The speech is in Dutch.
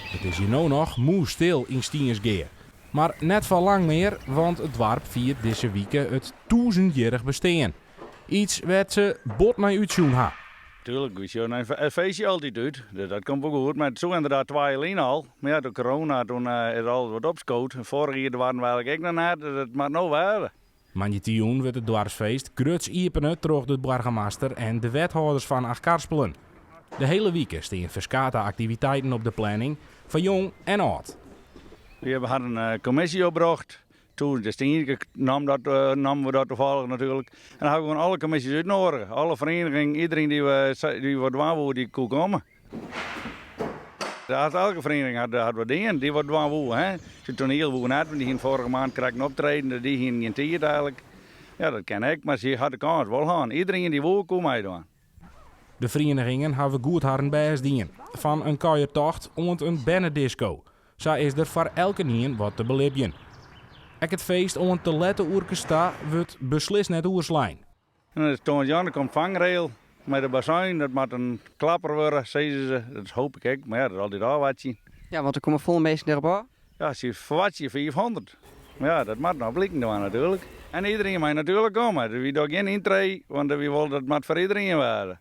Het is hier nu nog moe stil in Stiensgeer. Maar net van lang meer, want het dorp viert deze week het 1000-jarig bestaan. Iets werd ze bot naar uitzoen ha. Tuurlijk, we zien een feestje altijd uit. Dat komt ook goed. Maar zo inderdaad 2 alleen al. Maar ja, door corona toen is alles wat opschoot. Vorig jaar waren we eigenlijk ook nog net. Dat mag nou worden. Maandagjoen werd het dwarsfeest gruts iepenen door de burgemeester en de wethouders van Achtkarspelen. De hele week staan verschillende activiteiten op de planning, van jong en oud. We hadden een commissie opgebracht. Toen de Stienke namen we dat toevallig natuurlijk. En dan hebben we gewoon alle commissies uitnodigen. Alle verenigingen, iedereen die wat doen die kon komen. Elke vereniging had wat dingen, die wat doen. Ze toneel woe net, die ging vorige maand kregen optreden, die ging geen tijd eigenlijk. Ja, dat ken ik, maar ze hadden de kans wel gaan. Iedereen die wou kon meedoen. De verenigingen hebben goed haar best dienen. Van een kajertocht tot een bannerdisco. Zo is er voor elke nien wat te beleven. Ook het feest om te lette oerkesta wordt beslist net oerslaan. En dan is Toon Jan, er komt vangrail met de bassin. Dat moet een klapper worden, zeggen ze. Dat hoop ik ook, maar ja, dat is altijd al wat zien. Ja, want er komen volle mensen erop. Ja, ze verwacht je 500. Maar ja, dat moet nog blikken doen natuurlijk. En iedereen mag natuurlijk komen. We doen geen intree, want we willen dat moet voor iedereen worden.